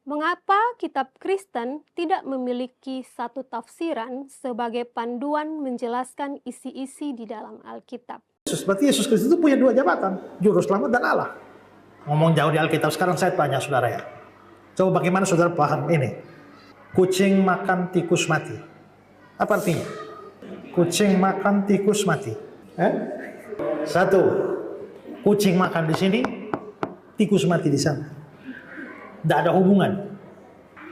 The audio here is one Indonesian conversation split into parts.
Mengapa kitab Kristen tidak memiliki satu tafsiran sebagai panduan menjelaskan isi-isi di dalam Alkitab? Berarti Yesus Kristus itu punya dua jabatan, Juru Selamat dan Allah. Ngomong jauh di Alkitab, sekarang saya tanya saudara ya. Coba bagaimana saudara paham ini? Kucing makan tikus mati. Apa artinya? Kucing makan tikus mati. Satu, kucing makan di sini, tikus mati di sana. Tidak ada hubungan.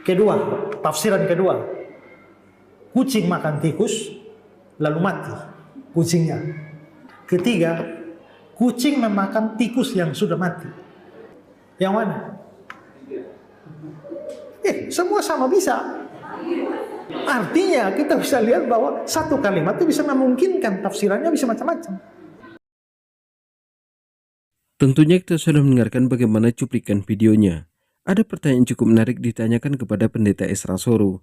Kedua, tafsiran kedua, kucing makan tikus, lalu mati kucingnya. Ketiga, kucing memakan tikus yang sudah mati. Yang mana? Semua sama bisa. Artinya kita bisa lihat bahwa satu kalimat itu bisa memungkinkan tafsirannya bisa macam-macam. Tentunya kita sudah mendengarkan bagaimana cuplikan videonya. Ada pertanyaan cukup menarik ditanyakan kepada Pendeta Esra Soru.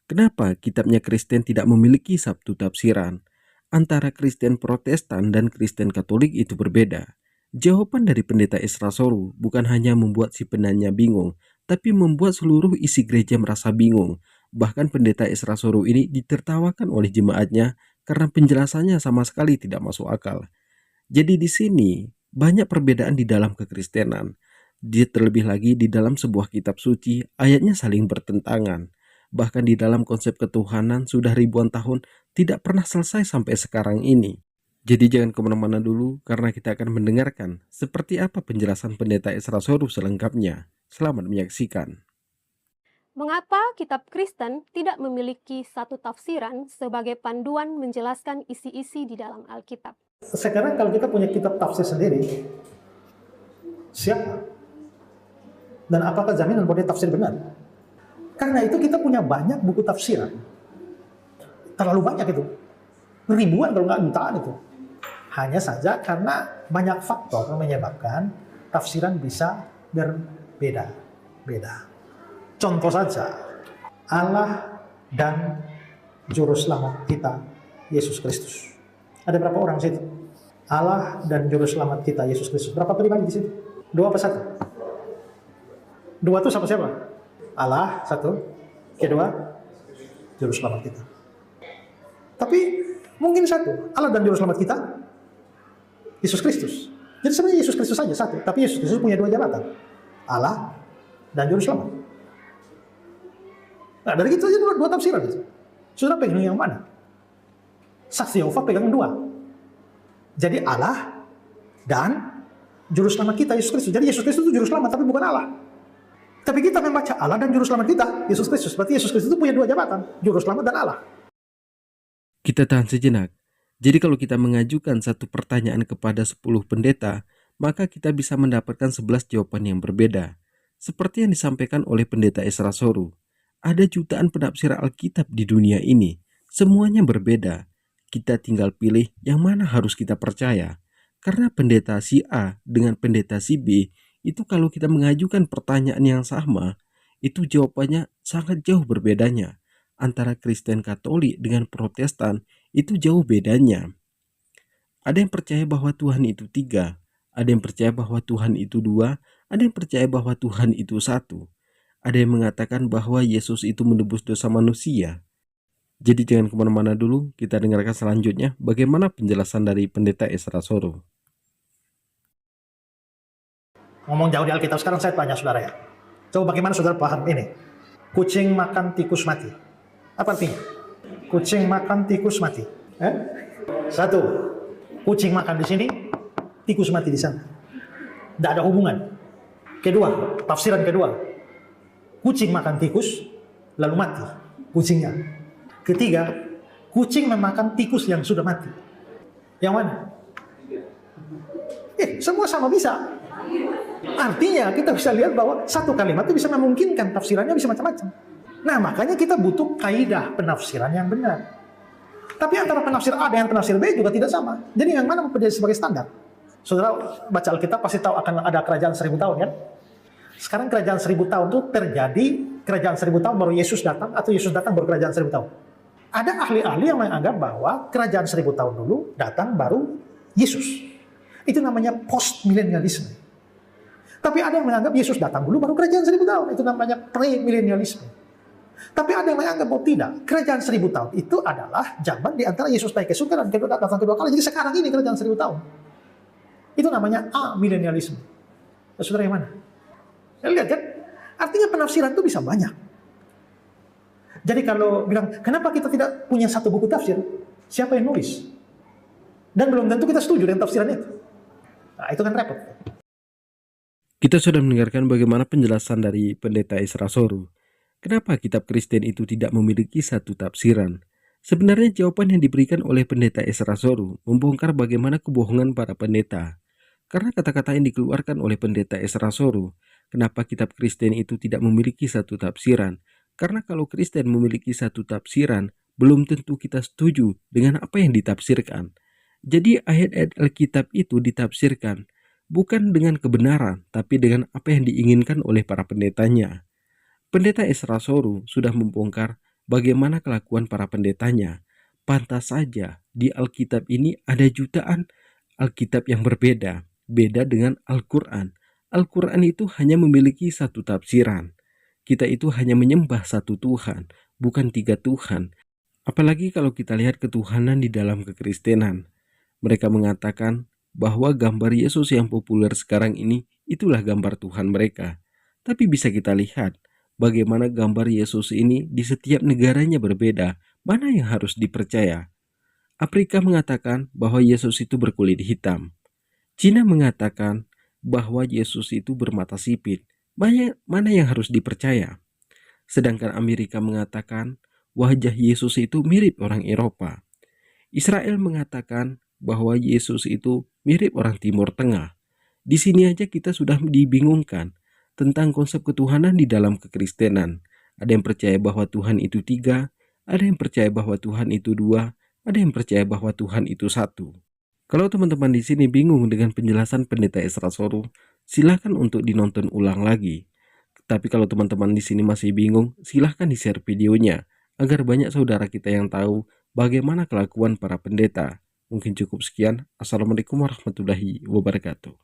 Kenapa kitabnya Kristen tidak memiliki satu tafsiran? Antara Kristen Protestan dan Kristen Katolik itu berbeda. Jawaban dari Pendeta Esra Soru bukan hanya membuat si penanya bingung, tapi membuat seluruh isi gereja merasa bingung. Bahkan Pendeta Esra Soru ini ditertawakan oleh jemaatnya karena penjelasannya sama sekali tidak masuk akal. Jadi di sini banyak perbedaan di dalam kekristenan. Dia terlebih lagi di dalam sebuah kitab suci, ayatnya saling bertentangan. Bahkan di dalam konsep ketuhanan sudah ribuan tahun tidak pernah selesai sampai sekarang ini. Jadi jangan kemana-mana dulu karena kita akan mendengarkan seperti apa penjelasan Pendeta Esra Soru selengkapnya. Selamat menyaksikan. Mengapa kitab Kristen tidak memiliki satu tafsiran sebagai panduan menjelaskan isi-isi di dalam Alkitab? Sekarang kalau kita punya kitab tafsir sendiri, siapa? Dan apakah jaminan bahwa dia tafsir benar? Karena itu kita punya banyak buku tafsiran. Terlalu banyak itu. Ribuan kalau nggak jutaan itu. Hanya saja karena banyak faktor yang menyebabkan tafsiran bisa berbeda. Contoh saja, Allah dan Juru Selamat kita, Yesus Kristus. Ada berapa orang di situ? Allah dan Juru Selamat kita, Yesus Kristus. Berapa pribadi di situ? Dua apa satu? Dua itu siapa? Allah, satu. Kedua, Juru Selamat kita. Tapi mungkin satu, Allah dan Juru Selamat kita, Yesus Kristus. Jadi sebenarnya Yesus Kristus saja satu, tapi Yesus Kristus punya dua jabatan, Allah dan Juru Selamat. Nah dari itu saja dua tafsiran. Sudah pegang yang mana? Saksi Yehova pegang dua. Jadi Allah dan Juru Selamat kita, Yesus Kristus. Jadi Yesus Kristus itu Juru Selamat, tapi bukan Allah. Tapi kita membaca Allah dan Juru Selamat kita, Yesus Kristus. Berarti Yesus Kristus itu punya dua jabatan, Juru Selamat dan Allah. Kita tahan sejenak. Jadi kalau kita mengajukan satu pertanyaan kepada 10 pendeta, maka kita bisa mendapatkan 11 jawaban yang berbeda. Seperti yang disampaikan oleh Pendeta Esra Soru. Ada jutaan penafsir Alkitab di dunia ini. Semuanya berbeda. Kita tinggal pilih yang mana harus kita percaya. Karena pendeta si A dengan pendeta si B, itu kalau kita mengajukan pertanyaan yang sama, itu jawabannya sangat jauh berbedanya. Antara Kristen Katolik dengan Protestan, itu jauh bedanya. Ada yang percaya bahwa Tuhan itu 3, ada yang percaya bahwa Tuhan itu 2, ada yang percaya bahwa Tuhan itu 1. Ada yang mengatakan bahwa Yesus itu menebus dosa manusia. Jadi jangan kemana-mana dulu, kita dengarkan selanjutnya bagaimana penjelasan dari Pendeta Esra Soru. Ngomong jauh di Alkitab, sekarang saya tanya saudara ya. Coba bagaimana saudara paham ini? Kucing makan tikus mati. Apa artinya? Kucing makan tikus mati. Satu, kucing makan di sini, tikus mati di sana. Tidak ada hubungan. Kedua, tafsiran kedua, kucing makan tikus, lalu mati kucingnya. Ketiga, kucing memakan tikus yang sudah mati. Yang mana? Semua sama bisa. Artinya kita bisa lihat bahwa satu kalimat itu bisa memungkinkan tafsirannya bisa macam-macam. Nah makanya kita butuh kaidah penafsiran yang benar. Tapi antara penafsir A dengan penafsir B juga tidak sama. Jadi yang mana menjadi sebagai standar? Saudara baca Alkitab pasti tahu akan ada kerajaan 1000 tahun kan? Sekarang kerajaan 1000 tahun itu terjadi, kerajaan 1000 tahun baru Yesus datang, atau Yesus datang baru kerajaan 1000 tahun. Ada ahli-ahli yang menganggap bahwa kerajaan 1000 tahun dulu datang baru Yesus. Itu namanya post-milenialisme. Tapi ada yang menganggap Yesus datang dulu baru kerajaan 1000 tahun. Itu namanya premilenialisme. Tapi ada yang menganggap bahwa tidak. Kerajaan 1000 tahun itu adalah zaman di antara Yesus naik ke surga dan datang kedua kali. Jadi sekarang ini kerajaan 1000 tahun. Itu namanya amilenialisme. Saudara yang mana? Lihat kan? Artinya penafsiran itu bisa banyak. Jadi kalau bilang, kenapa kita tidak punya satu buku tafsir? Siapa yang nulis? Dan belum tentu kita setuju dengan tafsiran itu. Nah, itu kan repot. Kita sudah mendengarkan bagaimana penjelasan dari Pendeta Ezra Soru. Kenapa kitab Kristen itu tidak memiliki satu tafsiran? Sebenarnya jawaban yang diberikan oleh Pendeta Ezra Soru membongkar bagaimana kebohongan para pendeta. Karena kata-kata yang dikeluarkan oleh Pendeta Ezra Soru, kenapa kitab Kristen itu tidak memiliki satu tafsiran? Karena kalau Kristen memiliki satu tafsiran, belum tentu kita setuju dengan apa yang ditafsirkan. Jadi ayat-ayat Alkitab itu ditafsirkan bukan dengan kebenaran, tapi dengan apa yang diinginkan oleh para pendetanya. Pendeta Ezra Soru sudah membongkar bagaimana kelakuan para pendetanya. Pantas saja di Alkitab ini ada jutaan Alkitab yang berbeda, beda dengan Al-Quran. Al-Quran itu hanya memiliki satu tafsiran. Kita itu hanya menyembah satu Tuhan, bukan tiga Tuhan. Apalagi kalau kita lihat ketuhanan di dalam kekristenan. Mereka mengatakan bahwa gambar Yesus yang populer sekarang ini itulah gambar Tuhan mereka. Tapi bisa kita lihat bagaimana gambar Yesus ini di setiap negaranya berbeda. Mana yang harus dipercaya? Afrika mengatakan bahwa Yesus itu berkulit hitam. Cina mengatakan bahwa Yesus itu bermata sipit. Mana yang harus dipercaya? Sedangkan Amerika mengatakan wajah Yesus itu mirip orang Eropa. Israel mengatakan bahwa Yesus itu mirip orang Timur Tengah. Di sini aja kita sudah dibingungkan tentang konsep ketuhanan di dalam kekristenan. Ada yang percaya bahwa Tuhan itu 3, ada yang percaya bahwa Tuhan itu 2, ada yang percaya bahwa Tuhan itu 1. Kalau teman-teman di sini bingung dengan penjelasan Pendeta Ezra Soru, silahkan untuk dinonton ulang lagi. Tapi kalau teman-teman di sini masih bingung, silahkan di-share videonya agar banyak saudara kita yang tahu bagaimana kelakuan para pendeta. Mungkin cukup sekian. Assalamualaikum warahmatullahi wabarakatuh.